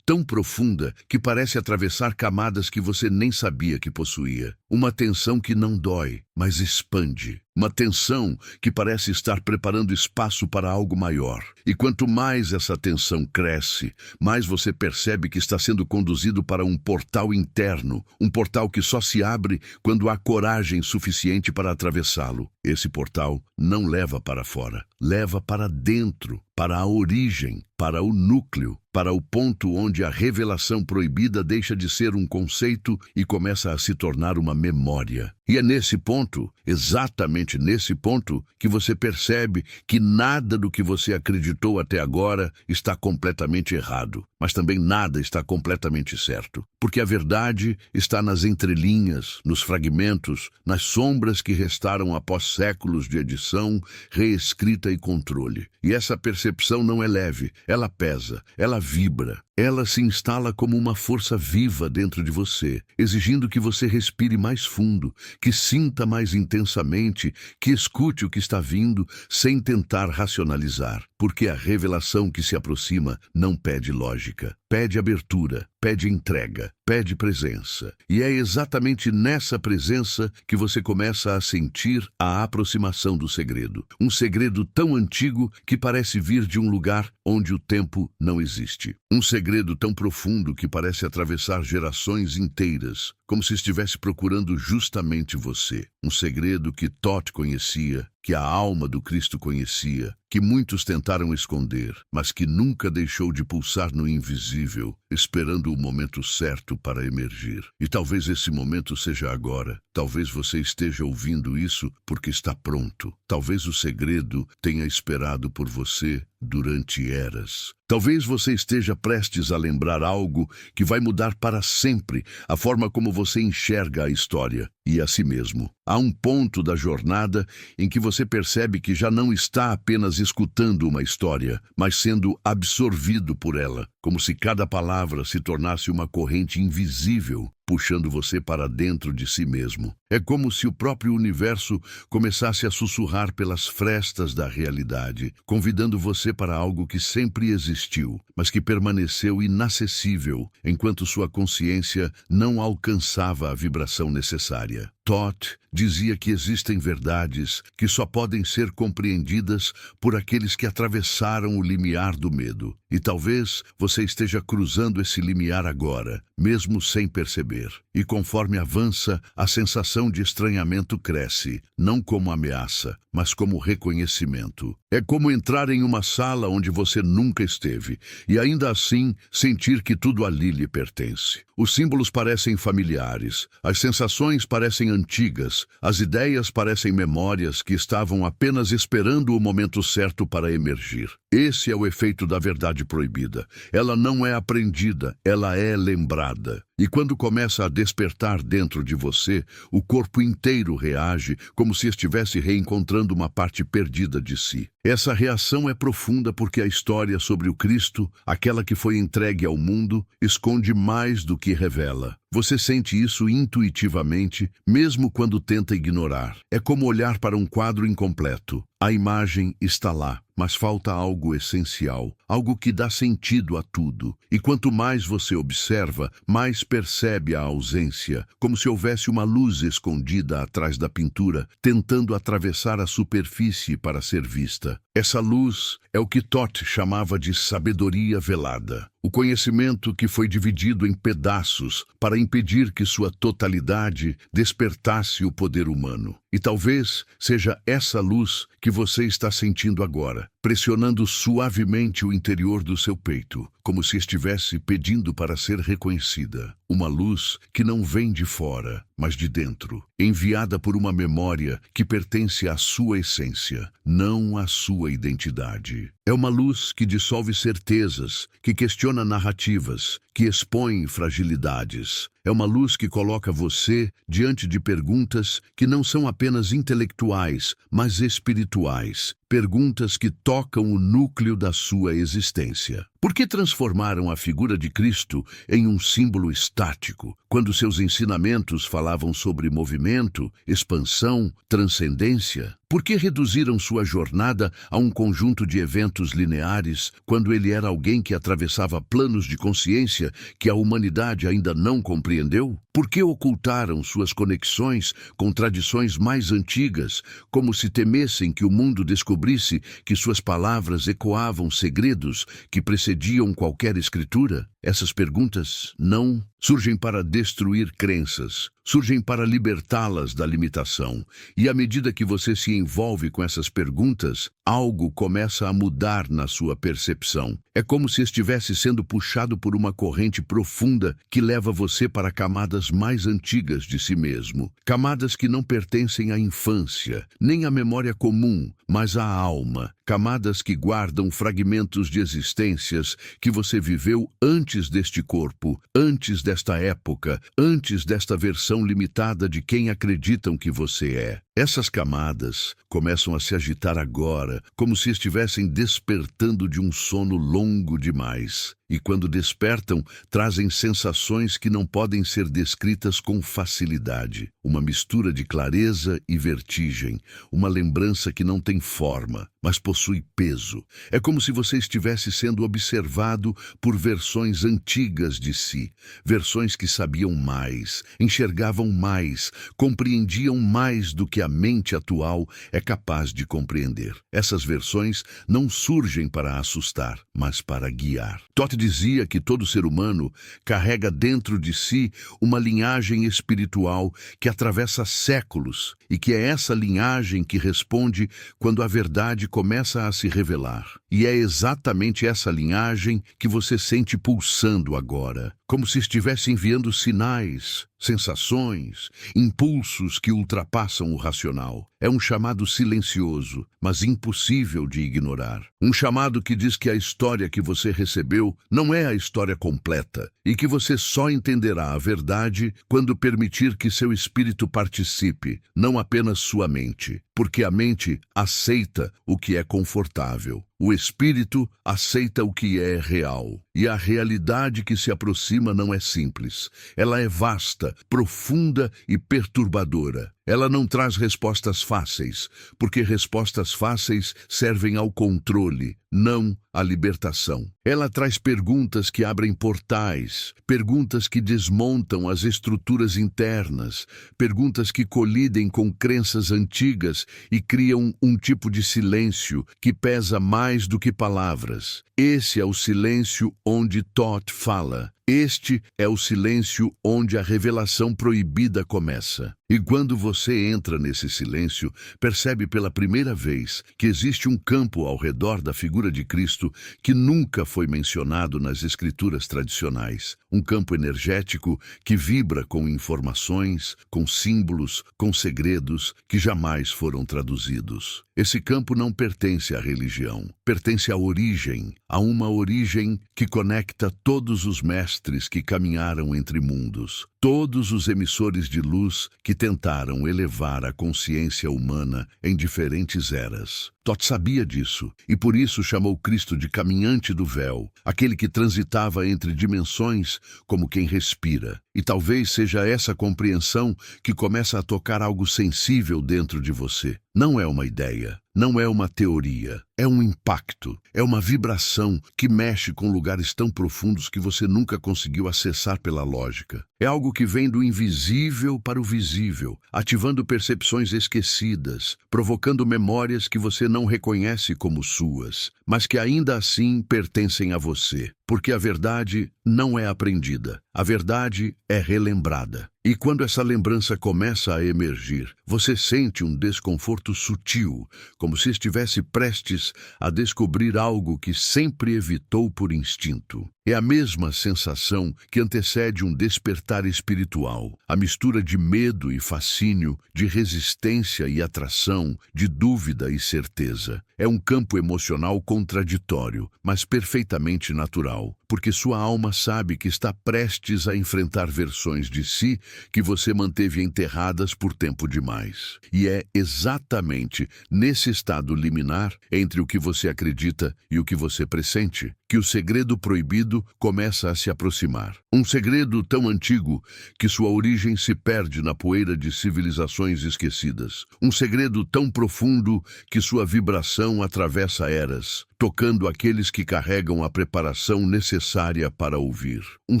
tão profunda que parece atravessar camadas que você nem sabia que possuía. Uma tensão que não dói, mas expande. Uma tensão que parece estar preparando espaço para algo maior. E quanto mais essa tensão cresce, mais você percebe que está sendo conduzido para um portal interno, um portal que só se abre quando há coragem suficiente para atravessá-lo. Esse portal não leva para fora, leva para dentro, para a origem, para o núcleo, para o ponto onde a revelação proibida deixa de ser um conceito e começa a se tornar uma memória. E é nesse ponto, exatamente nesse ponto, que você percebe que nada do que você acreditou até agora está completamente errado, mas também nada está completamente certo. Porque a verdade está nas entrelinhas, nos fragmentos, nas sombras que restaram após séculos de edição, reescrita e controle. E essa percepção não é leve, ela pesa, ela vibra. Ela se instala como uma força viva dentro de você, exigindo que você respire mais fundo, que sinta mais intensamente, que escute o que está vindo sem tentar racionalizar. Porque a revelação que se aproxima não pede lógica, pede abertura, pede entrega, pede presença. E é exatamente nessa presença que você começa a sentir a aproximação do segredo. Um segredo tão antigo que parece vir de um lugar onde o tempo não existe. Um segredo tão profundo que parece atravessar gerações inteiras, como se estivesse procurando justamente você. Um segredo que Thoth conhecia, que a alma do Cristo conhecia, que muitos tentaram esconder, mas que nunca deixou de pulsar no invisível, esperando o momento certo para emergir. E talvez esse momento seja agora. Talvez você esteja ouvindo isso porque está pronto. Talvez o segredo tenha esperado por você durante eras. Talvez você esteja prestes a lembrar algo que vai mudar para sempre a forma como você enxerga a história e a si mesmo. Há um ponto da jornada em que você percebe que já não está apenas escutando uma história, mas sendo absorvido por ela, como se cada palavra se tornasse uma corrente invisível, puxando você para dentro de si mesmo. É como se o próprio universo começasse a sussurrar pelas frestas da realidade, convidando você para algo que sempre existiu, mas que permaneceu inacessível enquanto sua consciência não alcançava a vibração necessária. Thoth dizia que existem verdades que só podem ser compreendidas por aqueles que atravessaram o limiar do medo. E talvez você esteja cruzando esse limiar agora, mesmo sem perceber. E conforme avança, a sensação de estranhamento cresce, não como ameaça, mas como reconhecimento. É como entrar em uma sala onde você nunca esteve, e ainda assim sentir que tudo ali lhe pertence. Os símbolos parecem familiares, as sensações parecem antigas, as ideias parecem memórias que estavam apenas esperando o momento certo para emergir. Esse é o efeito da verdade proibida. Ela não é aprendida, ela é lembrada. E quando começa a despertar dentro de você, o corpo inteiro reage como se estivesse reencontrando uma parte perdida de si. Essa reação é profunda porque a história sobre o Cristo, aquela que foi entregue ao mundo, esconde mais do que revela. Você sente isso intuitivamente, mesmo quando tenta ignorar. É como olhar para um quadro incompleto. A imagem está lá, mas falta algo essencial, algo que dá sentido a tudo. E quanto mais você observa, mais percebe a ausência, como se houvesse uma luz escondida atrás da pintura, tentando atravessar a superfície para ser vista. Essa luz é o que Thoth chamava de sabedoria velada. O conhecimento que foi dividido em pedaços para impedir que sua totalidade despertasse o poder humano. E talvez seja essa luz que você está sentindo agora, pressionando suavemente o interior do seu peito, como se estivesse pedindo para ser reconhecida. Uma luz que não vem de fora, mas de dentro, enviada por uma memória que pertence à sua essência, não à sua identidade. É uma luz que dissolve certezas, que questiona narrativas, que expõe fragilidades. É uma luz que coloca você diante de perguntas que não são apenas intelectuais, mas espirituais. Perguntas que tocam o núcleo da sua existência. Por que transformaram a figura de Cristo em um símbolo estático, quando seus ensinamentos falavam sobre movimento, expansão, transcendência? Por que reduziram sua jornada a um conjunto de eventos lineares, quando ele era alguém que atravessava planos de consciência que a humanidade ainda não compreendeu? Por que ocultaram suas conexões com tradições mais antigas, como se temessem que o mundo descobrisse que suas palavras ecoavam segredos que precediam qualquer escritura? Essas perguntas não surgem para destruir crenças, surgem para libertá-las da limitação. E à medida que você se envolve com essas perguntas, algo começa a mudar na sua percepção. É como se estivesse sendo puxado por uma corrente profunda que leva você para camadas mais antigas de si mesmo. Camadas que não pertencem à infância, nem à memória comum, mas à alma. Camadas que guardam fragmentos de existências que você viveu antes deste corpo, antes desta época, antes desta versão limitada de quem acreditam que você é. Essas camadas começam a se agitar agora, como se estivessem despertando de um sono longo demais. E quando despertam, trazem sensações que não podem ser descritas com facilidade. Uma mistura de clareza e vertigem, uma lembrança que não tem forma, mas possui peso. É como se você estivesse sendo observado por versões antigas de si, versões que sabiam mais, enxergavam mais, compreendiam mais do que a mente atual é capaz de compreender. Essas versões não surgem para assustar, mas para guiar. Todd dizia que todo ser humano carrega dentro de si uma linhagem espiritual que atravessa séculos e que é essa linhagem que responde quando a verdade começa a se revelar. E é exatamente essa linhagem que você sente pulsando agora, como se estivesse enviando sinais, sensações, impulsos que ultrapassam o racional. É um chamado silencioso, mas impossível de ignorar. Um chamado que diz que a história que você recebeu não é a história completa e que você só entenderá a verdade quando permitir que seu espírito participe, não apenas sua mente, porque a mente aceita o que é confortável. O espírito aceita o que é real. E a realidade que se aproxima não é simples. Ela é vasta, profunda e perturbadora. Ela não traz respostas fáceis, porque respostas fáceis servem ao controle, não à libertação. Ela traz perguntas que abrem portais, perguntas que desmontam as estruturas internas, perguntas que colidem com crenças antigas e criam um tipo de silêncio que pesa mais do que palavras. Esse é o silêncio onde Todd fala. Este é o silêncio onde a revelação proibida começa. E quando você entra nesse silêncio, percebe pela primeira vez que existe um campo ao redor da figura de Cristo que nunca foi mencionado nas escrituras tradicionais. Um campo energético que vibra com informações, com símbolos, com segredos que jamais foram traduzidos. Esse campo não pertence à religião, pertence à origem, a uma origem que conecta todos os mestres que caminharam entre mundos, todos os emissores de luz que tentaram elevar a consciência humana em diferentes eras. Todd sabia disso e por isso chamou Cristo de caminhante do véu, aquele que transitava entre dimensões como quem respira. E talvez seja essa compreensão que começa a tocar algo sensível dentro de você. Não é uma ideia, não é uma teoria, é um impacto, é uma vibração que mexe com lugares tão profundos que você nunca conseguiu acessar pela lógica. É algo que vem do invisível para o visível, ativando percepções esquecidas, provocando memórias que você não reconhece como suas, mas que ainda assim pertencem a você. Porque a verdade não é aprendida, a verdade é relembrada. E quando essa lembrança começa a emergir, você sente um desconforto sutil, como se estivesse prestes a descobrir algo que sempre evitou por instinto. É a mesma sensação que antecede um despertar espiritual, a mistura de medo e fascínio, de resistência e atração, de dúvida e certeza. É um campo emocional contraditório, mas perfeitamente natural, porque sua alma sabe que está prestes a enfrentar versões de si que você manteve enterradas por tempo demais. E é exatamente nesse estado liminar, entre o que você acredita e o que você pressente, que o segredo proibido começa a se aproximar. Um segredo tão antigo que sua origem se perde na poeira de civilizações esquecidas. Um segredo tão profundo que sua vibração atravessa eras, tocando aqueles que carregam a preparação necessária para ouvir. Um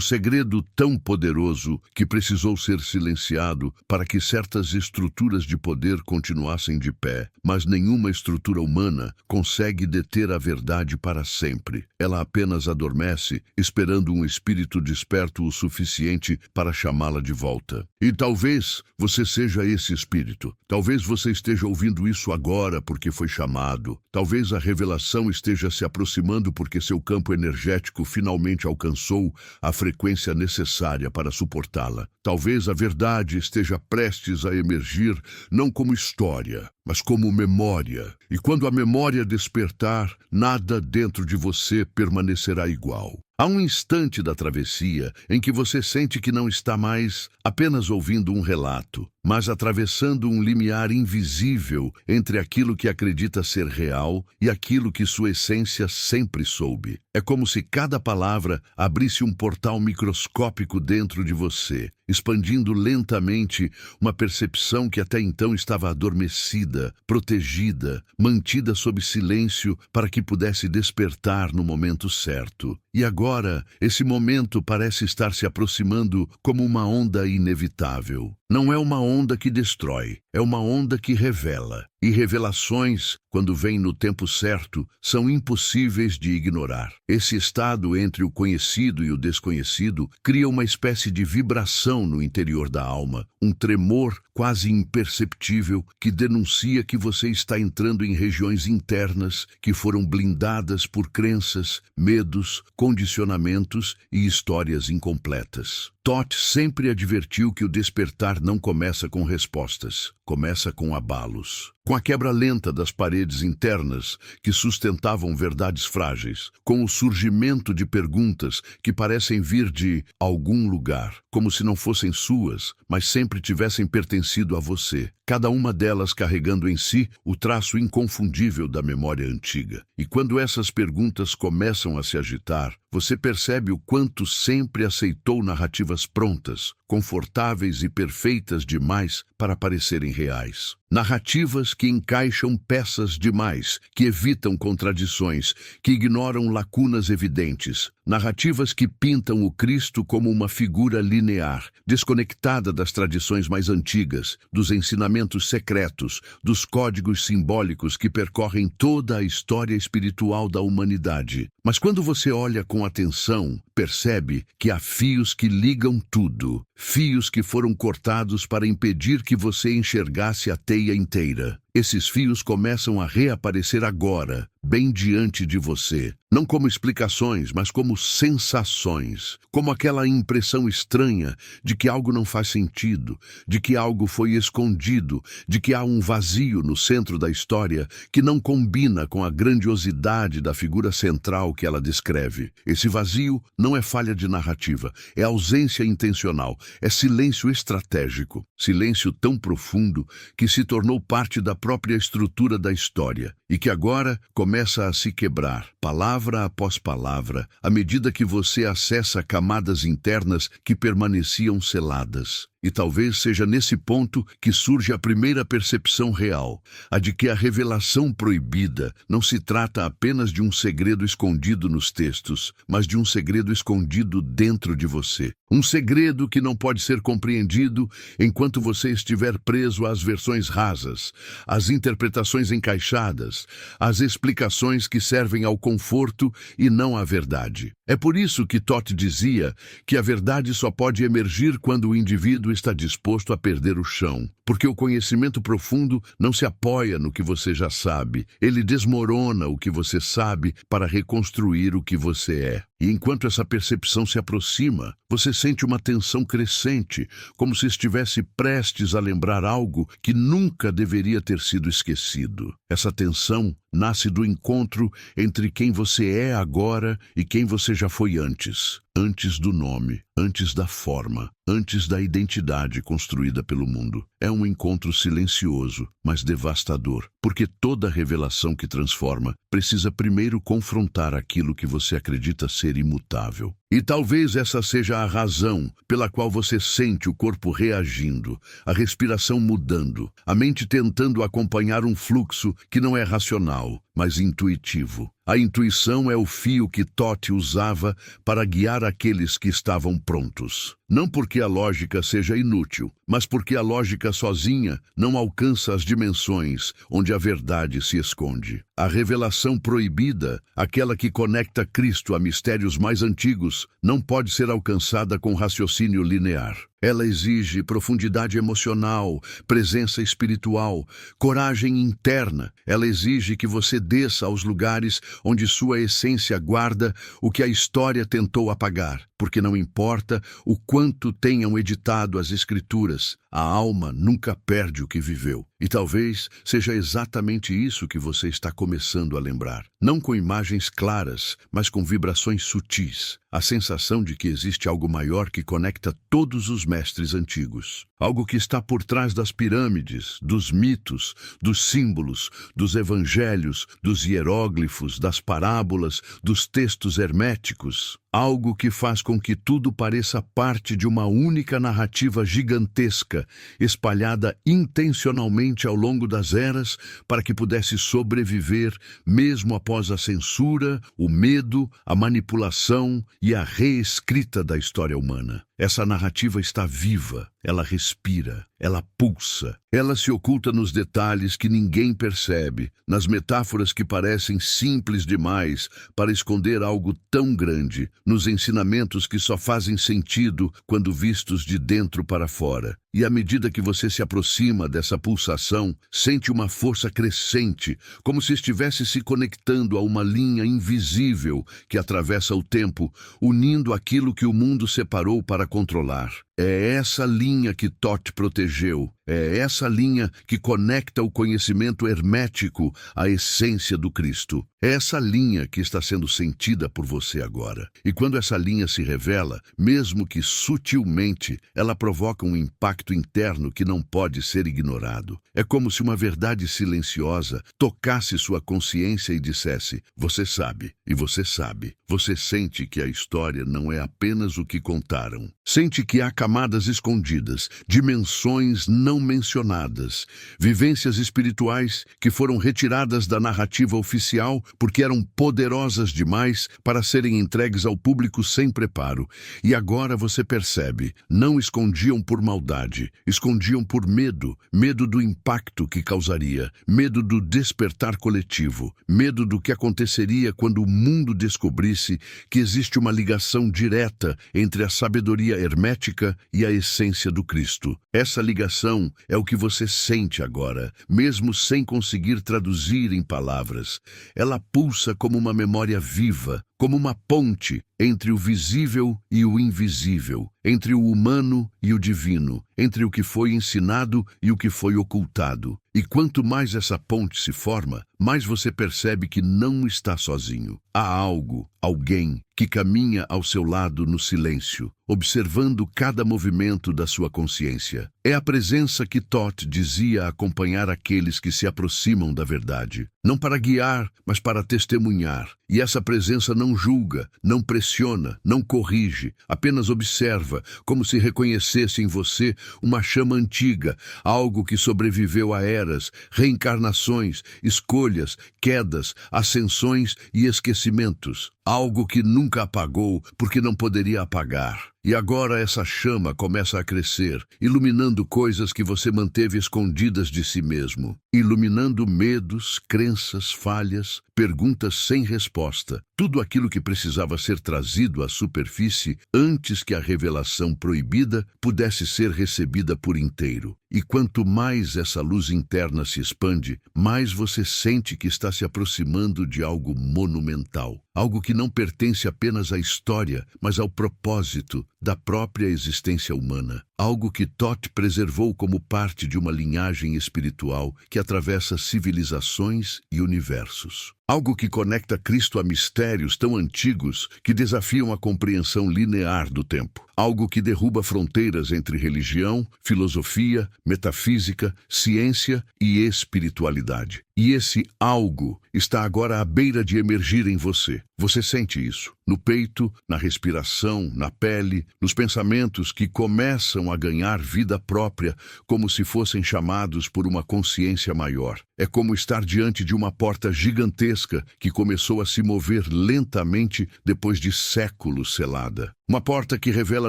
segredo tão poderoso que precisou ser silenciado para que certas estruturas de poder continuassem de pé, mas nenhuma estrutura humana consegue deter a verdade para sempre. Ela apenas adormece, esperando um espírito desperto o suficiente para chamá-la de volta. E talvez você seja esse espírito. Talvez você esteja ouvindo isso agora porque foi chamado. Talvez a revelação esteja se aproximando porque seu campo energético finalmente alcançou a frequência necessária para suportá-la. Talvez a verdade esteja prestes a emergir, não como história, mas como memória. E quando a memória despertar, nada dentro de você permanecerá igual. Há um instante da travessia em que você sente que não está mais apenas ouvindo um relato, mas atravessando um limiar invisível entre aquilo que acredita ser real e aquilo que sua essência sempre soube. É como se cada palavra abrisse um portal microscópico dentro de você, expandindo lentamente uma percepção que até então estava adormecida, protegida, mantida sob silêncio para que pudesse despertar no momento certo. E agora, esse momento parece estar se aproximando como uma onda inevitável. Não é uma onda que destrói, é uma onda que revela. E revelações, quando vêm no tempo certo, são impossíveis de ignorar. Esse estado entre o conhecido e o desconhecido cria uma espécie de vibração no interior da alma, um tremor quase imperceptível que denuncia que você está entrando em regiões internas que foram blindadas por crenças, medos, condicionamentos e histórias incompletas. Thoth sempre advertiu que o despertar não começa com respostas, começa com abalos. Com a quebra lenta das paredes internas que sustentavam verdades frágeis, com o surgimento de perguntas que parecem vir de algum lugar, como se não fossem suas, mas sempre tivessem pertencido a você, cada uma delas carregando em si o traço inconfundível da memória antiga. E quando essas perguntas começam a se agitar, você percebe o quanto sempre aceitou narrativas prontas, confortáveis e perfeitas demais para parecerem reais. Narrativas que encaixam peças demais, que evitam contradições, que ignoram lacunas evidentes. Narrativas que pintam o Cristo como uma figura linear, desconectada das tradições mais antigas, dos ensinamentos secretos, dos códigos simbólicos que percorrem toda a história espiritual da humanidade. Mas quando você olha com atenção, percebe que há fios que ligam tudo, fios que foram cortados para impedir que você enxergasse a teia inteira. Esses fios começam a reaparecer agora, bem diante de você. Não como explicações, mas como sensações. Como aquela impressão estranha de que algo não faz sentido, de que algo foi escondido, de que há um vazio no centro da história que não combina com a grandiosidade da figura central que ela descreve. Esse vazio não é falha de narrativa, é ausência intencional, é silêncio estratégico. Silêncio tão profundo que se tornou parte da própria estrutura da história e que agora começa a se quebrar, palavra após palavra, à medida que você acessa camadas internas que permaneciam seladas. E talvez seja nesse ponto que surge a primeira percepção real, a de que a revelação proibida não se trata apenas de um segredo escondido nos textos, mas de um segredo escondido dentro de você. Um segredo que não pode ser compreendido enquanto você estiver preso às versões rasas, às interpretações encaixadas, às explicações que servem ao conforto e não à verdade. É por isso que Thoth dizia que a verdade só pode emergir quando o indivíduo está disposto a perder o chão, porque o conhecimento profundo não se apoia no que você já sabe, ele desmorona o que você sabe para reconstruir o que você é. E enquanto essa percepção se aproxima, você sente uma tensão crescente, como se estivesse prestes a lembrar algo que nunca deveria ter sido esquecido. Essa tensão nasce do encontro entre quem você é agora e quem você já foi antes. antes do nome, antes da forma, antes da identidade construída pelo mundo. É um encontro silencioso, mas devastador, porque toda revelação que transforma precisa primeiro confrontar aquilo que você acredita ser imutável. E talvez essa seja a razão pela qual você sente o corpo reagindo, a respiração mudando, a mente tentando acompanhar um fluxo que não é racional, mas intuitivo. A intuição é o fio que Thoth usava para guiar aqueles que estavam prontos. Não porque a lógica seja inútil, mas porque a lógica sozinha não alcança as dimensões onde a verdade se esconde. A revelação proibida, aquela que conecta Cristo a mistérios mais antigos, não pode ser alcançada com raciocínio linear. Ela exige profundidade emocional, presença espiritual, coragem interna. Ela exige que você desça aos lugares onde sua essência guarda o que a história tentou apagar. Porque não importa o quanto tenham editado as escrituras, a alma nunca perde o que viveu. E talvez seja exatamente isso que você está começando a lembrar. Não com imagens claras, mas com vibrações sutis. A sensação de que existe algo maior que conecta todos os mestres antigos. Algo que está por trás das pirâmides, dos mitos, dos símbolos, dos evangelhos, dos hieróglifos, das parábolas, dos textos herméticos. Algo que faz com que tudo pareça parte de uma única narrativa gigantesca, espalhada intencionalmente ao longo das eras para que pudesse sobreviver mesmo após a censura, o medo, a manipulação e a reescrita da história humana. Essa narrativa está viva, ela respira, ela pulsa, ela se oculta nos detalhes que ninguém percebe, nas metáforas que parecem simples demais para esconder algo tão grande, nos ensinamentos que só fazem sentido quando vistos de dentro para fora. E à medida que você se aproxima dessa pulsação, sente uma força crescente, como se estivesse se conectando a uma linha invisível que atravessa o tempo, unindo aquilo que o mundo separou para controlar. É essa linha que Thoth protegeu. É essa linha que conecta o conhecimento hermético à essência do Cristo. É essa linha que está sendo sentida por você agora. E quando essa linha se revela, mesmo que sutilmente, ela provoca um impacto interno que não pode ser ignorado. É como se uma verdade silenciosa tocasse sua consciência e dissesse: você sabe, e você sabe. Você sente que a história não é apenas o que contaram. Sente que há camadas escondidas, dimensões não mencionadas, vivências espirituais que foram retiradas da narrativa oficial porque eram poderosas demais para serem entregues ao público sem preparo. E agora você percebe, não escondiam por maldade, escondiam por medo, medo do impacto que causaria, medo do despertar coletivo, medo do que aconteceria quando o mundo descobrisse que existe uma ligação direta entre a sabedoria hermética e a essência do Cristo. Essa ligação é o que você sente agora, mesmo sem conseguir traduzir em palavras. Ela pulsa como uma memória viva, como uma ponte entre o visível e o invisível, entre o humano e o divino, entre o que foi ensinado e o que foi ocultado. E quanto mais essa ponte se forma, mais você percebe que não está sozinho. Há algo, alguém, que caminha ao seu lado no silêncio, observando cada movimento da sua consciência. É a presença que Thoth dizia acompanhar aqueles que se aproximam da verdade. Não para guiar, mas para testemunhar. E essa presença não julga, não pressiona, não corrige, apenas observa, como se reconhecesse em você uma chama antiga, algo que sobreviveu a eras, reencarnações, escolhas, quedas, ascensões e esquecimentos. Algo que nunca apagou porque não poderia apagar. E agora essa chama começa a crescer, iluminando coisas que você manteve escondidas de si mesmo, iluminando medos, crenças, falhas, perguntas sem resposta, tudo aquilo que precisava ser trazido à superfície antes que a revelação proibida pudesse ser recebida por inteiro. E quanto mais essa luz interna se expande, mais você sente que está se aproximando de algo monumental, algo que não pertence apenas à história, mas ao propósito da própria existência humana. Algo que Thoth preservou como parte de uma linhagem espiritual que atravessa civilizações e universos. Algo que conecta Cristo a mistérios tão antigos que desafiam a compreensão linear do tempo. Algo que derruba fronteiras entre religião, filosofia, metafísica, ciência e espiritualidade. E esse algo está agora à beira de emergir em você. Você sente isso no peito, na respiração, na pele, nos pensamentos que começam a ganhar vida própria, como se fossem chamados por uma consciência maior. É como estar diante de uma porta gigantesca que começou a se mover lentamente depois de séculos selada. Uma porta que revela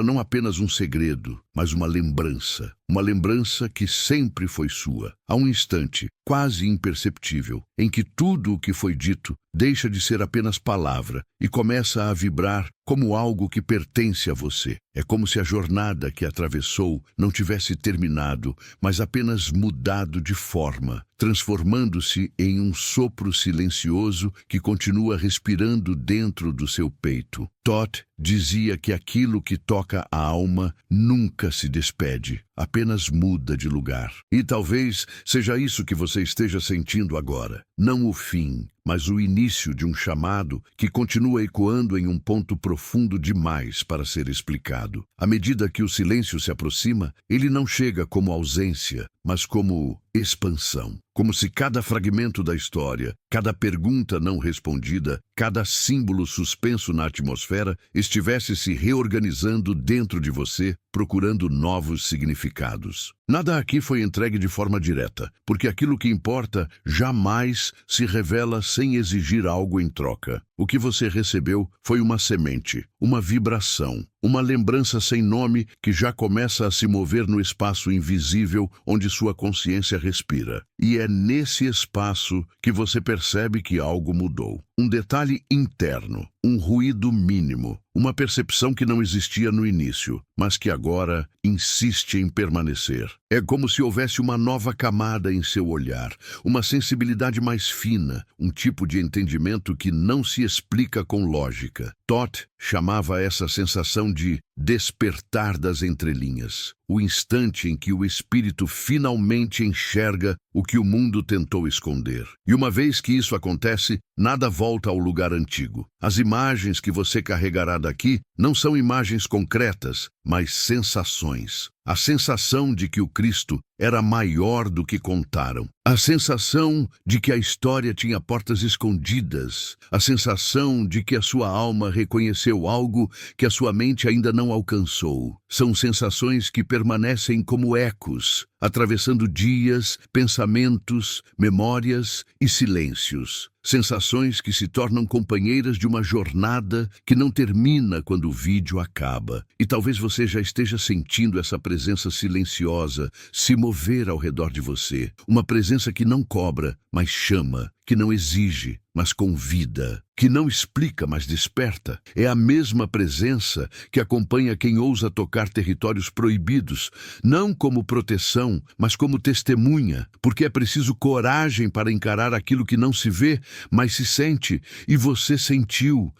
não apenas um segredo, mas uma lembrança. Uma lembrança que sempre foi sua. Há um instante, quase imperceptível, em que tudo o que foi dito deixa de ser apenas palavra e começa a vibrar como algo que pertence a você. É como se a jornada que atravessou não tivesse terminado, mas apenas mudado de forma, transformando-se em um sopro silencioso que continua respirando dentro do seu peito. Todd dizia que aquilo que toca a alma nunca se despede, apenas muda de lugar. E talvez seja isso que você esteja sentindo agora. Não o fim, mas o início de um chamado que continua ecoando em um ponto profundo demais para ser explicado. À medida que o silêncio se aproxima, ele não chega como ausência, mas como expansão. Como se cada fragmento da história, cada pergunta não respondida, cada símbolo suspenso na atmosfera estivesse se reorganizando dentro de você, procurando novos significados. Nada aqui foi entregue de forma direta, porque aquilo que importa jamais se revela sem exigir algo em troca. O que você recebeu foi uma semente, uma vibração, uma lembrança sem nome que já começa a se mover no espaço invisível onde sua consciência respira. E é nesse espaço que você percebe que algo mudou. Um detalhe interno, um ruído mínimo, uma percepção que não existia no início, mas que agora insiste em permanecer. É como se houvesse uma nova camada em seu olhar, uma sensibilidade mais fina, um tipo de entendimento que não se explica com lógica. Todd chamava essa sensação de despertar das entrelinhas, o instante em que o espírito finalmente enxerga o que o mundo tentou esconder. E uma vez que isso acontece, nada volta ao lugar antigo. As imagens que você carregará daqui não são imagens concretas, mas sensações. A sensação de que o Cristo era maior do que contaram. A sensação de que a história tinha portas escondidas. A sensação de que a sua alma reconheceu algo que a sua mente ainda não alcançou. São sensações que permanecem como ecos, atravessando dias, pensamentos, memórias e silêncios. Sensações que se tornam companheiras de uma jornada que não termina quando o vídeo acaba. E talvez você já esteja sentindo essa presença silenciosa se mover ao redor de você. Uma presença que não cobra, mas chama, que não exige, mas convida, que não explica, mas desperta. É a mesma presença que acompanha quem ousa tocar territórios proibidos, não como proteção, mas como testemunha, porque é preciso coragem para encarar aquilo que não se vê, mas se sente, e você sentiu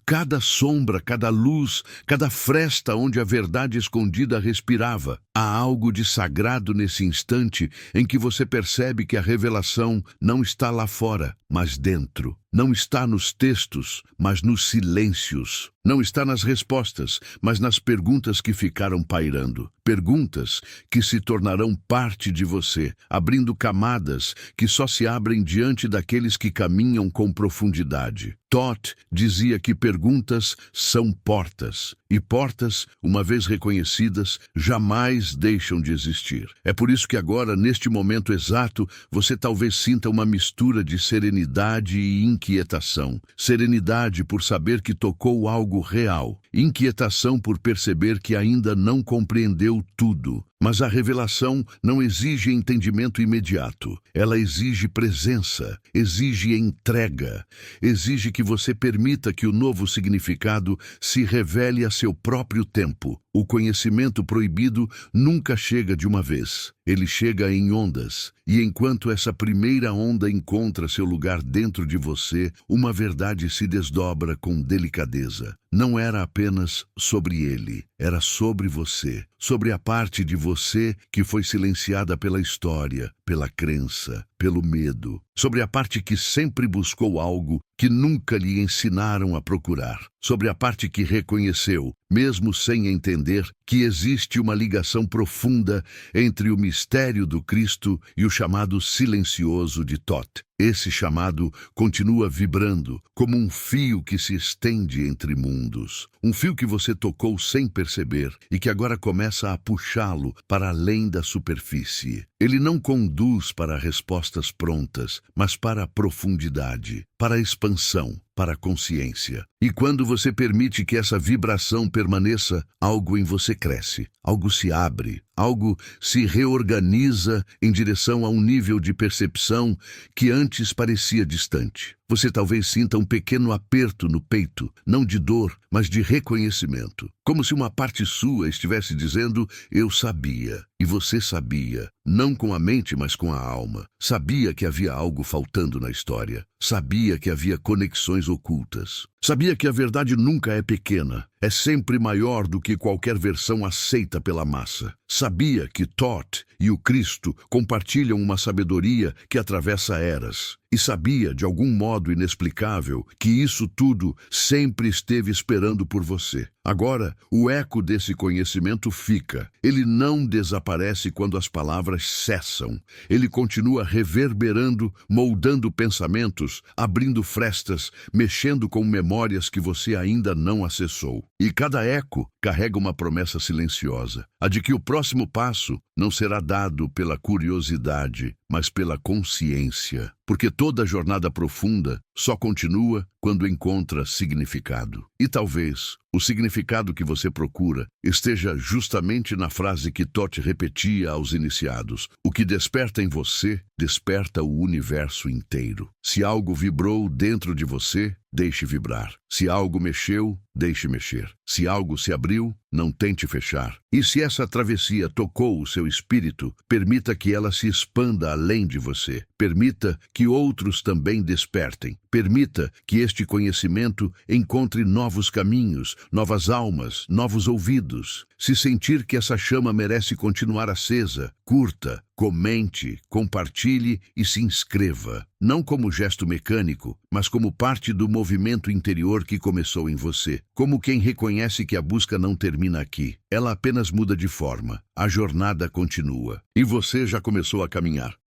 cada sombra, cada luz, cada fresta onde a verdade escondida respirava. Há algo de sagrado nesse instante em que você percebe que a revelação não está lá fora, mas dentro. Não está nos textos, mas nos silêncios. Não está nas respostas, mas nas perguntas que ficaram pairando. Perguntas que se tornarão parte de você, abrindo camadas que só se abrem diante daqueles que caminham com profundidade. Todd dizia que perguntas são portas, e portas, uma vez reconhecidas, jamais deixam de existir. É por isso que agora, neste momento exato, você talvez sinta uma mistura de serenidade e inquietação. Serenidade por saber que tocou algo real. Inquietação por perceber que ainda não compreendeu tudo. Mas a revelação não exige entendimento imediato. Ela exige presença, exige entrega, exige que você permita que o novo significado se revele a seu próprio tempo. O conhecimento proibido nunca chega de uma vez. Ele chega em ondas. E enquanto essa primeira onda encontra seu lugar dentro de você, uma verdade se desdobra com delicadeza. Não era apenas sobre ele, era sobre você, sobre a parte de você que foi silenciada pela história, pela crença, pelo medo, sobre a parte que sempre buscou algo que nunca lhe ensinaram a procurar, sobre a parte que reconheceu, mesmo sem entender, que existe uma ligação profunda entre o mistério do Cristo e o chamado silencioso de Thoth. Esse chamado continua vibrando, como um fio que se estende entre mundos. Um fio que você tocou sem perceber e que agora começa a puxá-lo para além da superfície. Ele não conduz para respostas prontas, mas para a profundidade, para a expansão, para a consciência. E quando você permite que essa vibração permaneça, algo em você cresce, algo se abre, algo se reorganiza em direção a um nível de percepção que antes parecia distante. Você talvez sinta um pequeno aperto no peito, não de dor, mas de reconhecimento. Como se uma parte sua estivesse dizendo, eu sabia. E você sabia, não com a mente, mas com a alma. Sabia que havia algo faltando na história. Sabia que havia conexões ocultas. Sabia que a verdade nunca é pequena. É sempre maior do que qualquer versão aceita pela massa. Sabia que Thoth e o Cristo compartilham uma sabedoria que atravessa eras. E sabia, de algum modo inexplicável, que isso tudo sempre esteve esperando por você. Agora, o eco desse conhecimento fica. Ele não desaparece quando as palavras cessam. Ele continua reverberando, moldando pensamentos, abrindo frestas, mexendo com memórias que você ainda não acessou. E cada eco carrega uma promessa silenciosa, a de que o próximo passo não será dado pela curiosidade, mas pela consciência. Porque toda jornada profunda só continua quando encontra significado. E talvez o significado que você procura esteja justamente na frase que Thoth repetia aos iniciados: o que desperta em você, desperta o universo inteiro. Se algo vibrou dentro de você, deixe vibrar. Se algo mexeu, deixe mexer. Se algo se abriu, não tente fechar. E se essa travessia tocou o seu espírito, permita que ela se expanda além de você. Permita que outros também despertem. Permita que este conhecimento encontre novos caminhos, novas almas, novos ouvidos. Se sentir que essa chama merece continuar acesa, curta, comente, compartilhe e se inscreva. Não como gesto mecânico, mas como parte do movimento interior que começou em você. Como quem reconhece que a busca não termina aqui. Ela apenas muda de forma. A jornada continua. E você já começou a caminhar.